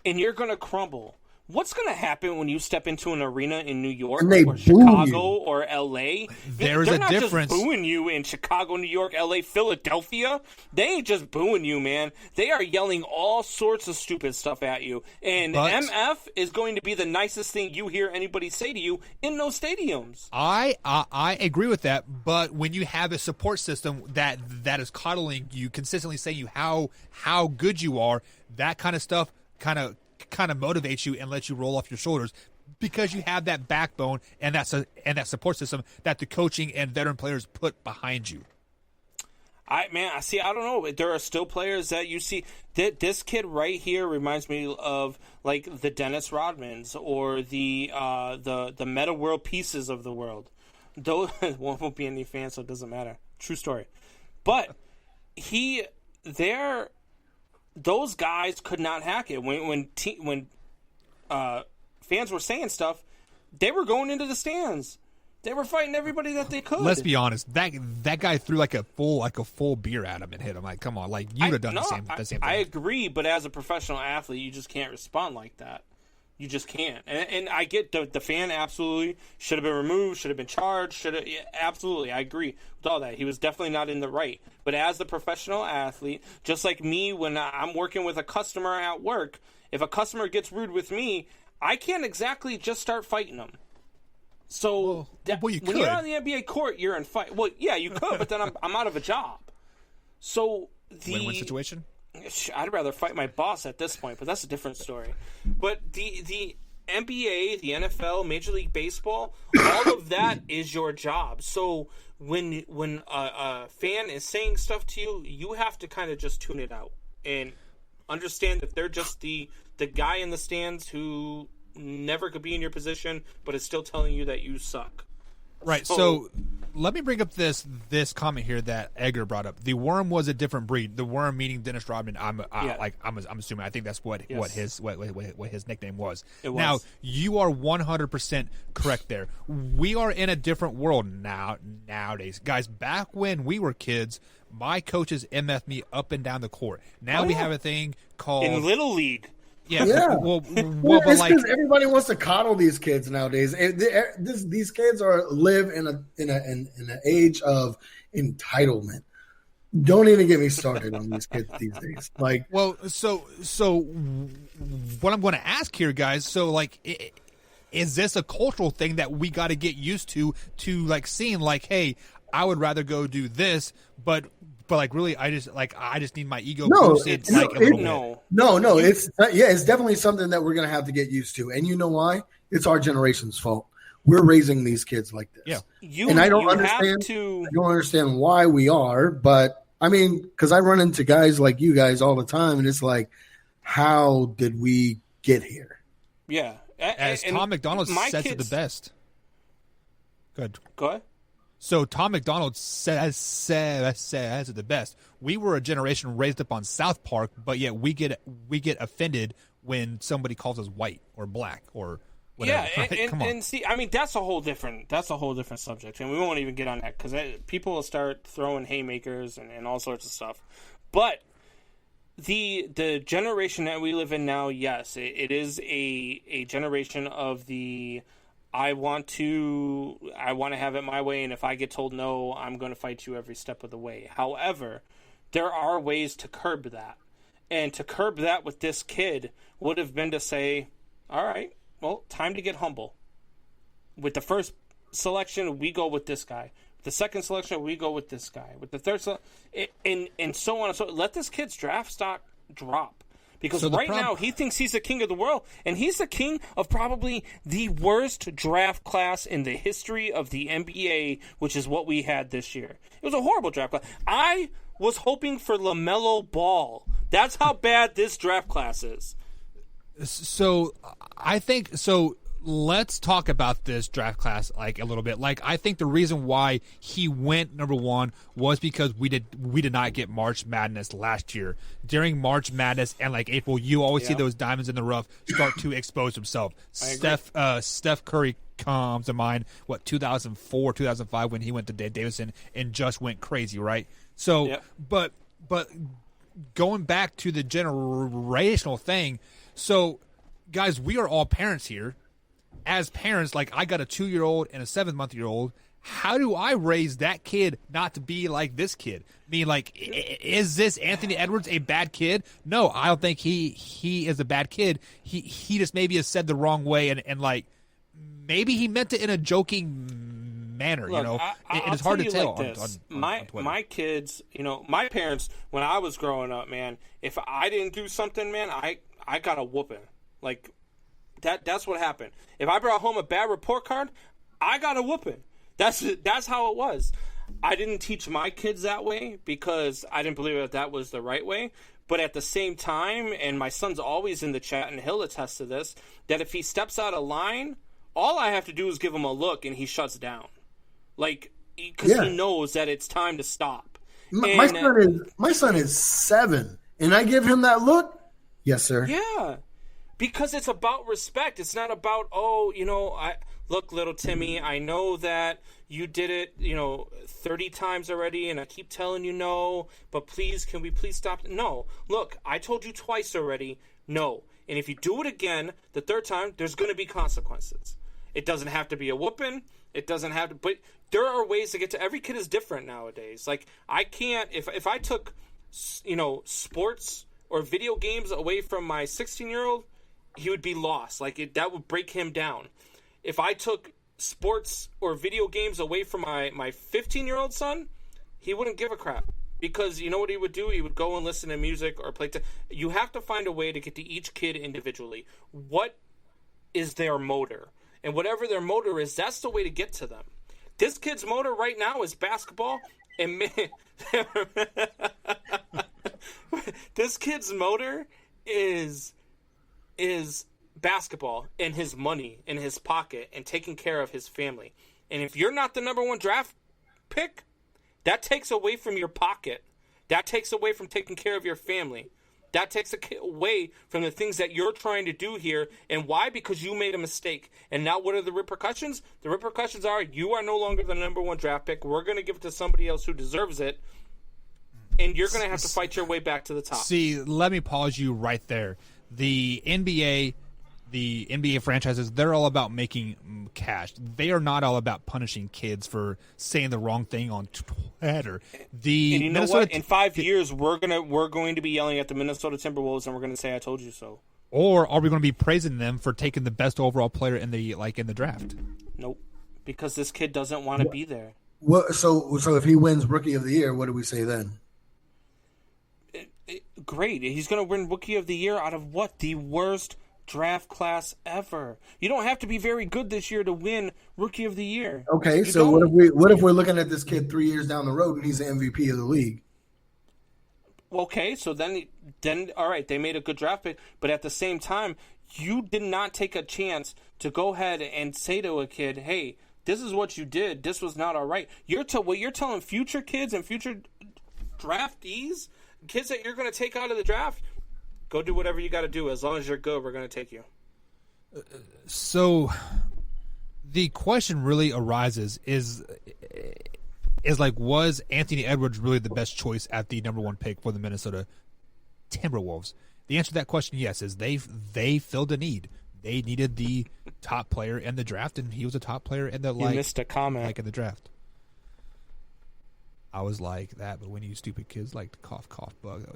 and you're going to crumble, what's going to happen when you step into an arena in New York or Chicago or L.A.?
There's
They're
a
not
difference.
Just booing you in Chicago, New York, L.A., Philadelphia. They ain't just booing you, man. They are yelling all sorts of stupid stuff at you. And MF is going to be the nicest thing you hear anybody say to you in those stadiums.
I agree with that, but when you have a support system that is coddling you, consistently saying you how good you are, that kind of stuff kind of motivates you and lets you roll off your shoulders, because you have that backbone and that support system that the coaching and veteran players put behind you.
I don't know. There are still players that you see. This kid right here reminds me of like the Dennis Rodmans or the Meta World Pieces of the world. Those won't be any fans, so it doesn't matter. True story. But those guys could not hack it. When fans were saying stuff, they were going into the stands. They were fighting everybody that they could.
Let's be honest. That guy threw like a full beer at him and hit him. Like, come on, like you'd have done the same thing.
I agree, but as a professional athlete, you just can't respond like that. You just can't. And I get the fan absolutely should have been removed, should have been charged, absolutely. I agree with all that. He was definitely not in the right. But as the professional athlete, just like me, when I'm working with a customer at work, if a customer gets rude with me, I can't exactly just start fighting them. So when you're on the NBA court, you're in fight. Well, yeah, you could, but then I'm out of a job. So
win-win situation.
I'd rather fight my boss at this point, but that's a different story. But the NBA, the NFL, Major League Baseball, all of that is your job. So when a fan is saying stuff to you, you have to kind of just tune it out and understand that they're just the guy in the stands who never could be in your position, but is still telling you that you suck.
Right. So let me bring up this comment here that Edgar brought up. The worm was a different breed. The worm meaning Dennis Rodman. I'm assuming. I think that's what his nickname was. Now you are 100% correct there. We are in a different world nowadays, guys. Back when we were kids, my coaches MF me up and down the court. Now we have a thing called
in Little League.
Yeah.
Well, it's because everybody wants to coddle these kids nowadays. These kids live in an age of entitlement. Don't even get me started on these kids these days. Like,
well, so what I'm going to ask here, guys. So, like, is this a cultural thing that we got to get used to like seeing like, hey, I would rather go do this, but like really, I just need my ego boosted.
No. It's definitely something that we're gonna have to get used to. And you know why? It's our generation's fault. We're raising these kids like this.
Yeah,
I don't understand why we are, but I mean, because I run into guys like you guys all the time, and it's like, how did we get here?
Yeah,
as Tom McDonald says it the best. Good.
Go ahead.
So Tom McDonald says it the best. We were a generation raised up on South Park, but yet we get offended when somebody calls us white or black or whatever.
Yeah,
right?
and see, I mean that's a whole different subject, and we won't even get on that because people will start throwing haymakers and all sorts of stuff. But the generation that we live in now, yes, it is a generation of the I want to have it my way, and if I get told no, I'm going to fight you every step of the way. However, there are ways to curb that. And to curb that with this kid would have been to say, all right, well, time to get humble. With the first selection, we go with this guy. With the second selection, we go with this guy. With the third and so on and so on. Let this kid's draft stock drop. Because now he thinks he's the king of the world, and he's the king of probably the worst draft class in the history of the NBA, which is what we had this year. It was a horrible draft class. I was hoping for LaMelo Ball. That's how bad this draft class is.
So I think so. Let's talk about this draft class like a little bit. Like I think the reason why he went number one was because we did not get March Madness last year. During March Madness and like April, you always see those diamonds in the rough start to expose themselves. Steph Curry comes to mind. 2004, 2005 when he went to Davidson and just went crazy, right? So, but going back to the generational thing, so guys, we are all parents here. As parents, like I got a 2-year-old and a 7-month-old. How do I raise that kid not to be like this kid? I mean, like, is this Anthony Edwards a bad kid? No, I don't think he is a bad kid. He just maybe has said the wrong way and like maybe he meant it in a joking manner.
Look,
it's hard to tell.
Like on my kids, my parents when I was growing up, man. If I didn't do something, man, I got a whooping. Like. That's what happened. If I brought home a bad report card, I got a whooping. That's how it was. I didn't teach my kids that way because I didn't believe that was the right way. But at the same time, and my son's always in the chat, and he'll attest to this, that if he steps out of line, all I have to do is give him a look, and he shuts down. Like, because he knows that it's time to stop.
My son is 7, and I give him that look. Yes, sir.
Yeah. Because it's about respect. It's not about, look, little Timmy, I know that you did it, 30 times already, and I keep telling you no, but please, can we please stop? No. Look, I told you twice already, no. And if you do it again, the third time, there's going to be consequences. It doesn't have to be a whooping. It doesn't have to, but there are ways to get to, every kid is different nowadays. Like, I can't, if I took, sports or video games away from my 16-year-old, he would be lost. Like that would break him down. If I took sports or video games away from my 15-year-old son, he wouldn't give a crap. Because you know what he would do? He would go and listen to music or play. You have to find a way to get to each kid individually. What is their motor? And whatever their motor is, that's the way to get to them. This kid's motor right now is basketball. And this kid's motor is basketball and his money in his pocket and taking care of his family. And if you're not the number one draft pick, that takes away from your pocket. That takes away from taking care of your family. That takes away from the things that you're trying to do here. And why? Because you made a mistake. And now what are the repercussions? The repercussions are you are no longer the number one draft pick. We're going to give it to somebody else who deserves it. And you're going to have to fight your way back to the top.
See, let me pause you right there. The NBA franchises, they're all about making cash. They are not all about punishing kids for saying the wrong thing on Twitter.
And you know what? In 5 years, we're going to be yelling at the Minnesota Timberwolves, and we're going to say, "I told you so."
Or are we going to be praising them for taking the best overall player in the draft?
Nope, because this kid doesn't want to be there.
Well, so if he wins Rookie of the Year, what do we say then?
Great. He's going to win Rookie of the Year out of what? The worst draft class ever. You don't have to be very good this year to win Rookie of the Year.
Okay, so what if we're looking at this kid 3 years down the road and he's the MVP of the league?
Okay, so then all right, they made a good draft pick, but at the same time, you did not take a chance to go ahead and say to a kid, "Hey, this is what you did. This was not all right." What you're telling future kids and future draftees, kids that you're going to take out of the draft, go do whatever you got to do. As long as you're good, we're going to take you.
So the question really arises is like, was Anthony Edwards really the best choice at the number one pick for the Minnesota Timberwolves? The answer to that question, yes, is they filled a need. They needed the top player in the draft, and he was a top player in the
You missed a comment.
like in the draft. I was like that, but when you stupid kids like to cough, bug.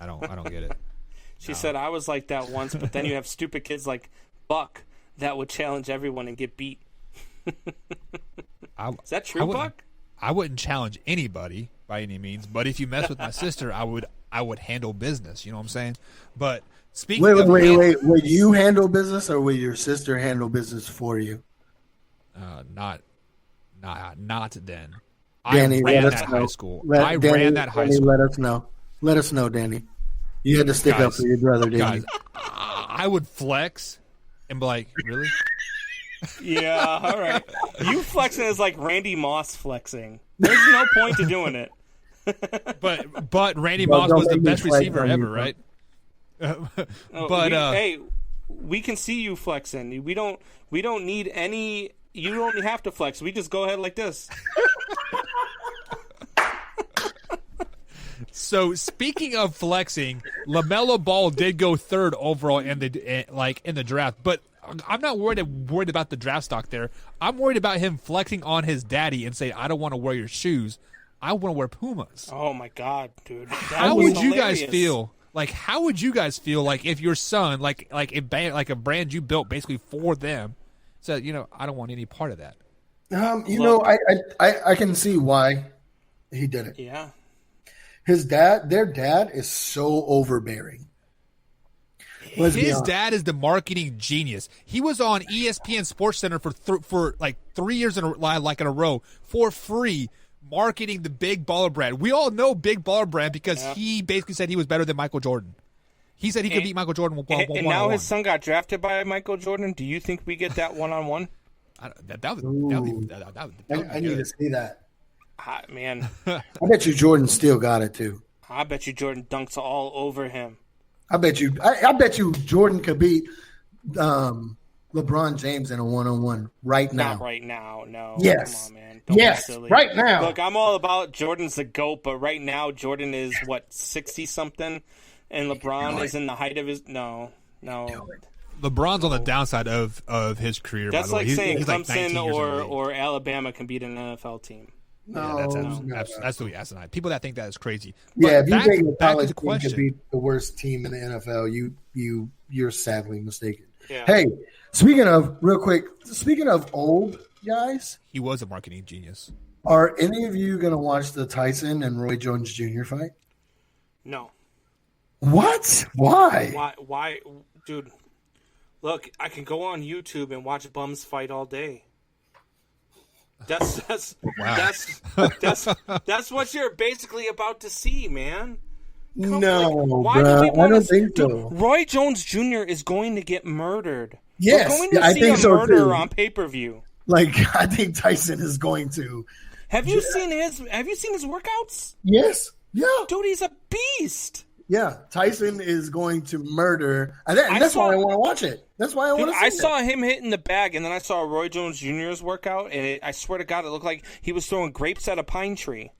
I don't get it.
She said I was like that once, but then you have stupid kids like Buck that would challenge everyone and get beat. Is that true, Buck?
I wouldn't challenge anybody by any means, but if you mess with my sister, I would handle business. You know what I'm saying? But speaking of
wait. Would you handle business, or would your sister handle business for you?
Not then.
Danny,
I ran that high school. Ran that high school.
Let us know. Let us know, Danny. You had to stick up for your brother, Danny.
Guys, I would flex and be like, really?
Yeah, all right. You flexing is like Randy Moss flexing. There's no point to doing it.
But Randy Moss was the best receiver ever, right?
Hey, we can see you flexing. We don't need any. You don't have to flex. We just go ahead like this.
So speaking of flexing, LaMelo Ball did go third overall in the draft, but I'm not worried about the draft stock there. I'm worried about him flexing on his daddy and say, "I don't want to wear your shoes. I want to wear Pumas."
Oh my god, dude!
How would you guys feel? Like, how would you guys feel like if your son, like a brand you built basically for them, said, I don't want any part of that?
I can see why he did it.
Yeah.
Their dad is so overbearing.
His dad is the marketing genius. He was on ESPN Sports Center for like 3 years in a row for free, marketing the Big Baller Brand. We all know Big Baller Brand because he basically said he was better than Michael Jordan. He said he could beat Michael Jordan one-on-one.
And now his son got drafted by Michael Jordan. Do you think we get that one-on-one?
I need to see that.
Man,
I bet you Jordan still got it too.
I bet you Jordan dunks all over him.
I bet you Jordan could beat LeBron James in a one-on-one right now.
Not right now, no.
Yes.
Come on, man. Don't be silly.
Right now.
Look, I'm all about Jordan's the GOAT, but right now Jordan is 60-something, and LeBron is in the height of his. No.
LeBron's on the downside of his career.
That's
by the way.
like saying
he's
Clemson
like
or Alabama can beat an NFL team.
That's absolutely asinine. People that think that is crazy.
But if you think a
back
college
to the
team
question.
could beat the worst team in the NFL, you're sadly mistaken.
Yeah.
Hey, speaking of old guys,
He was a marketing genius.
are any of you going to watch the Tyson and Roy Jones Jr. fight?
No.
What? Why?
Why, dude? Look, I can go on YouTube and watch bums fight all day. That's what you're basically about to see, man.
No, bro. I don't think so.
Roy Jones Jr. is going to get murdered.
Yes,
we're going to
I
see
think
a
so
murder
too.
on pay-per-view.
Like, I think Tyson is going to.
Have you seen his workouts?
Yes. Yeah.
Dude, he's a beast.
Yeah. Tyson is going to murder. That's why I want to watch it. That's why I want to see
I saw him hitting the bag, and then I saw Roy Jones Jr.'s workout, and I swear to God, it looked like he was throwing grapes at a pine tree.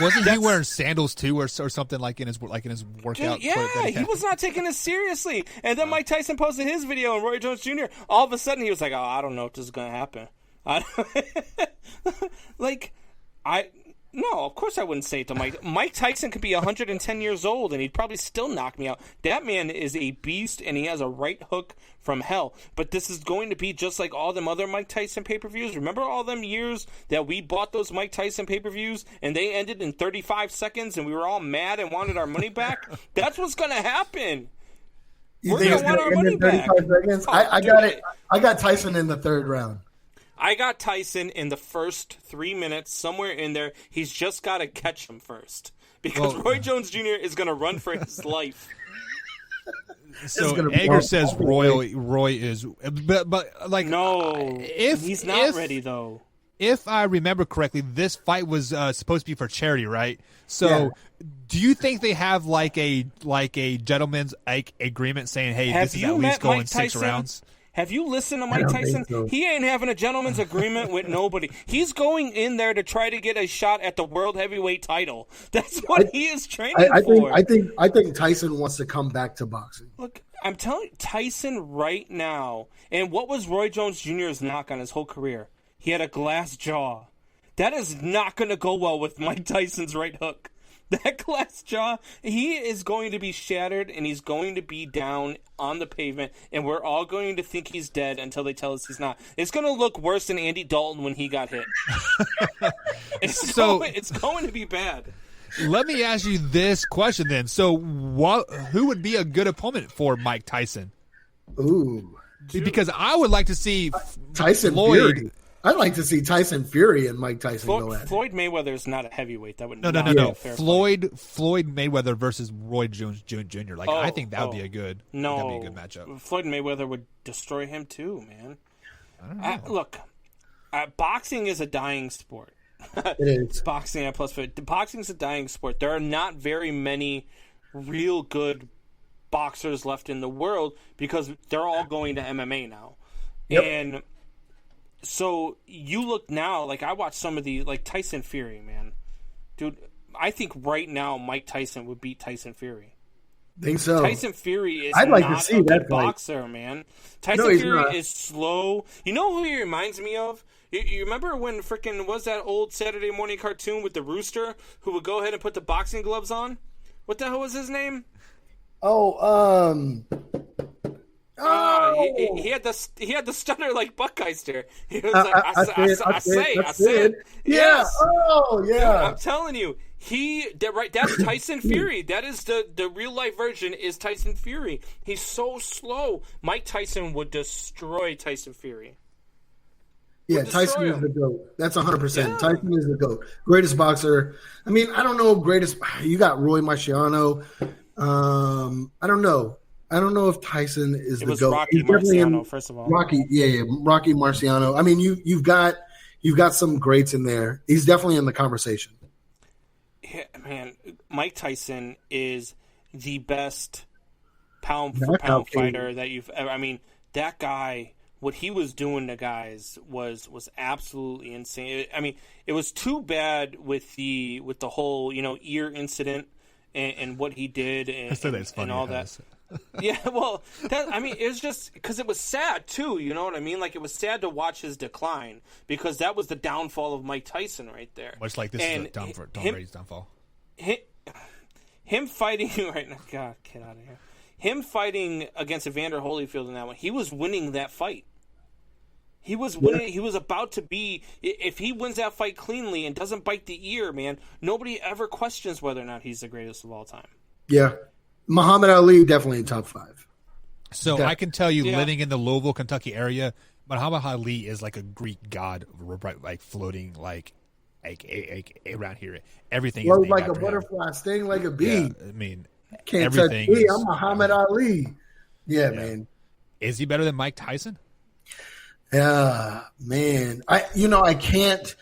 Wasn't he wearing sandals too, or something like in his workout?
Dude, yeah, he was not taking it seriously. And then Mike Tyson posted his video, and Roy Jones Jr. all of a sudden he was like, "Oh, I don't know if this is gonna happen." No, of course I wouldn't say it to Mike. Mike Tyson could be 110 years old, and he'd probably still knock me out. That man is a beast, and he has a right hook from hell. But this is going to be just like all them other Mike Tyson pay-per-views. Remember all them years that we bought those Mike Tyson pay-per-views, and they ended in 35 seconds, and we were all mad and wanted our money back? That's what's going to happen.
You
We're
think it's
going to want
going
our
to
money
end in 35
back.
seconds?
Oh,
I
dude,
got it. I got Tyson in the third round.
I got Tyson in the first 3 minutes, somewhere in there. He's just got to catch him first. Because Roy Jones Jr. is going to run for his life.
So Edgar says Roy is, but like
No,
if
he's not ready though.
If I remember correctly, this fight was supposed to be for charity, right? So, do you think they have like a gentleman's agreement saying, "Hey, this is at least going 6 rounds"?
Have you listened to Mike Tyson?
So.
He ain't having a gentleman's agreement with nobody. He's going in there to try to get a shot at the world heavyweight title. That's what he is training for.
I think Tyson wants to come back to boxing.
Look, I'm telling you, Tyson right now, and what was Roy Jones Jr.'s knock on his whole career? He had a glass jaw. That is not going to go well with Mike Tyson's right hook. That glass jaw, he is going to be shattered, and he's going to be down on the pavement, and we're all going to think he's dead until they tell us he's not. It's going to look worse than Andy Dalton when he got hit. It's going to be bad.
Let me ask you this question then. So, who would be a good opponent for Mike Tyson?
Ooh,
Because I would like to see
Tyson
Floyd.
Fury. I'd like to see Tyson Fury and Mike Tyson go at it.
Floyd Mayweather's not a heavyweight. That would
No.
not be a fair fight.
Floyd Mayweather versus Roy Jones Jr. Like, I think that would be a good matchup.
Floyd Mayweather would destroy him too, man.
I don't know.
Look, boxing is a dying sport.
It is.
Boxing at +50. Boxing is a dying sport. There are not very many real good boxers left in the world because they're all going to MMA now.
Yep.
And so you look now, like I watch some of the, like Tyson Fury, man. Dude, I think right now Mike Tyson would beat Tyson Fury.
Think so.
Tyson Fury is
I'd like
not
to see
a
that
good
fight.
boxer, man. Tyson
No, he's
Fury
not.
is slow. You know who he reminds me of? You remember when freaking was that old Saturday morning cartoon with the rooster who would go ahead and put the boxing gloves on? What the hell was his name? He had the stutter like Buckeister. He was like, I said,
Yeah.
yes.
Oh,
Dude,
yeah.
I'm telling you, that's Tyson Fury. That is the real life version is Tyson Fury. He's so slow. Mike Tyson would destroy Tyson Fury.
Yeah, Tyson is the GOAT. That's 100%. Tyson is the GOAT. Greatest boxer. I mean, I don't know greatest. You got Roy Marciano. I don't know. I don't know if Tyson is the GOAT.
Rocky Marciano, first of all.
Rocky Marciano. I mean, you've got some greats in there. He's definitely in the conversation.
Yeah, man, Mike Tyson is the best pound for pound fighter that you've ever. I mean, that guy. What he was doing to guys was absolutely insane. I mean, it was too bad with the whole ear incident and what he did and all that. Yeah, well, it was just because it was sad too. You know what I mean? Like it was sad to watch his decline because that was the downfall of Mike Tyson right there.
Much like this is Tom Brady's downfall.
Him fighting right now. God, get out of here. Him fighting against Evander Holyfield in that one. He was winning that fight. He was winning. He was about to be. If he wins that fight cleanly and doesn't bite the ear, man, nobody ever questions whether or not he's the greatest of all time.
Yeah, Muhammad Ali definitely in top 5.
So I can tell you, living in the Louisville, Kentucky area, Muhammad Ali is like a Greek god, like floating like around here. Everything
Float
is
like a butterfly, sting like a bee.
Yeah, I mean,
can't touch me. I'm Muhammad Ali. Yeah, man.
Is he better than Mike Tyson?
Yeah, man. I can't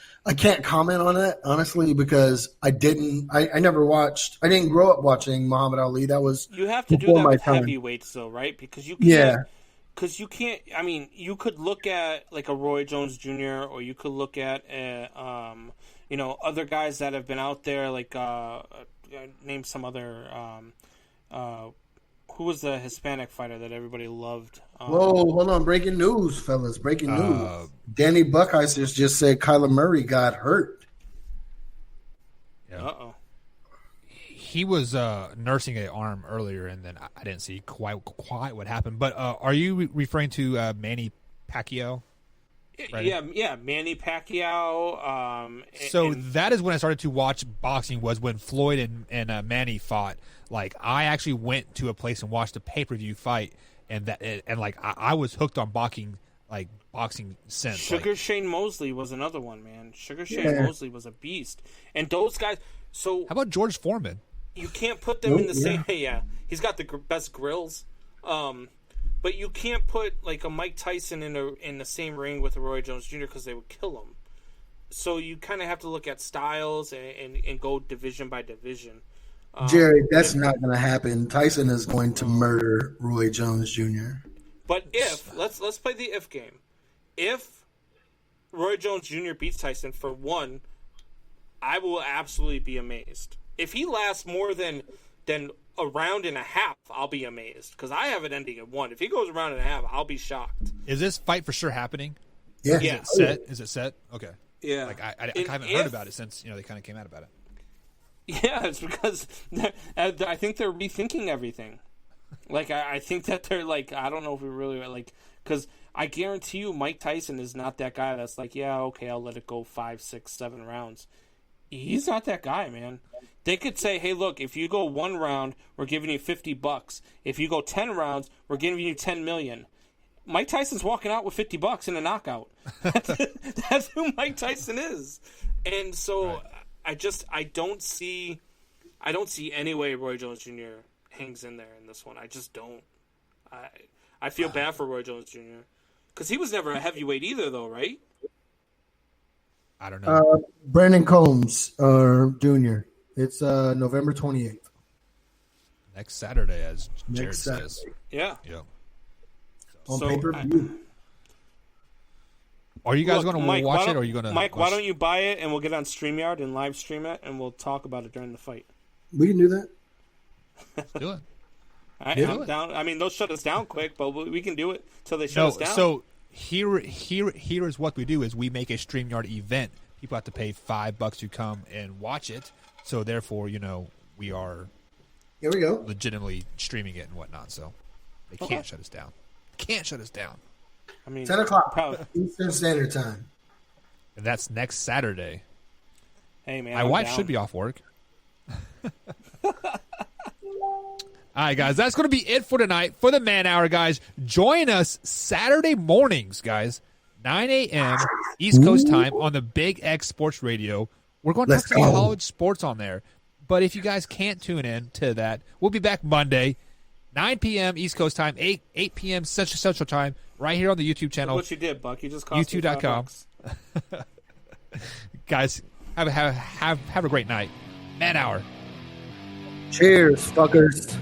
comment on it honestly because I never watched. I didn't grow up watching Muhammad Ali. That was
you have to do that with heavyweights though, right? Because you can't. Because you can't. I mean, you could look at like a Roy Jones Jr. or you could look at other guys that have been out there. Like name some other. Who was the Hispanic fighter that everybody loved?
Whoa, hold on. Breaking news, fellas. Breaking news. Danny Buckheisers just said Kyler Murray got hurt.
Yeah. Uh-oh. He was nursing an arm earlier, and then I didn't see quite what happened. But are you referring to Manny Pacquiao? Right?
Yeah, Manny Pacquiao.
That is when I started to watch boxing. Was when Floyd and Manny fought. Like I actually went to a place and watched a pay-per-view fight, and I was hooked on boxing since.
Sugar Shane Mosley was another one, man. Shane Mosley was a beast, and those guys. So
how about George Foreman?
You can't put them in the same. Yeah, he's got the best grills. But you can't put like a Mike Tyson in the same ring with a Roy Jones Jr. because they would kill him. So you kind of have to look at styles and go division by division.
Jerry, that's not going to happen. Tyson is going to murder Roy Jones Jr.
But let's play the if game. If Roy Jones Jr. beats Tyson, for one, I will absolutely be amazed. If he lasts more than a round and a half, I'll be amazed because I have it ending at 1. If he goes a round and a half, I'll be shocked.
Is this fight for sure happening?
Yeah.
Is it set? Okay.
Yeah.
Like I haven't heard about it since they kind of came out about it.
Yeah, it's because I think they're rethinking everything. Like, I think that they're like, I don't know if we really like, because I guarantee you Mike Tyson is not that guy that's like, yeah, okay, I'll let it go 5, 6, 7 rounds. He's not that guy, man. They could say, hey, look, if you go 1 round, we're giving you $50. If you go 10 rounds, we're giving you $10 million. Mike Tyson's walking out with $50 in a knockout. That's who Mike Tyson is. And so I don't see any way Roy Jones Jr. hangs in there in this one. I just don't. I feel bad for Roy Jones Jr. because he was never a heavyweight either, though, right?
I don't know.
Brandon Combs Jr. It's November 28th.
Next Saturday, as Jared says.
Yeah.
Yeah.
On pay-per-view.
Are you guys going to watch it, or are you going to?
Mike, why don't you buy it and we'll get on StreamYard and live stream it, and we'll talk about it during the fight.
We can do that.
Let's do it.
I'm down. I mean, they'll shut us down quick, but we can do it till they shut us down.
So here is what we do: is we make a StreamYard event. People have to pay $5 to come and watch it. So therefore, we are
Here we go.
legitimately streaming it and whatnot. So they can't shut us down. Can't shut us down.
I mean,
10 o'clock Eastern Standard Time.
And that's next Saturday.
Hey man,
My wife should be off work. All right, guys, that's going to be it for tonight for the Man Hour, guys. Join us Saturday mornings, guys, 9 a.m. East Coast time on the Big X Sports Radio. We're going to talk some college sports on there. But if you guys can't tune in to that, we'll be back Monday, 9 p.m. East Coast time, 8 p.m. Central time, right here on the YouTube channel.
Look what you did, Buck. You just cost me
YouTube.com.
$5.
Guys, have a great night. Man Hour.
Cheers, fuckers.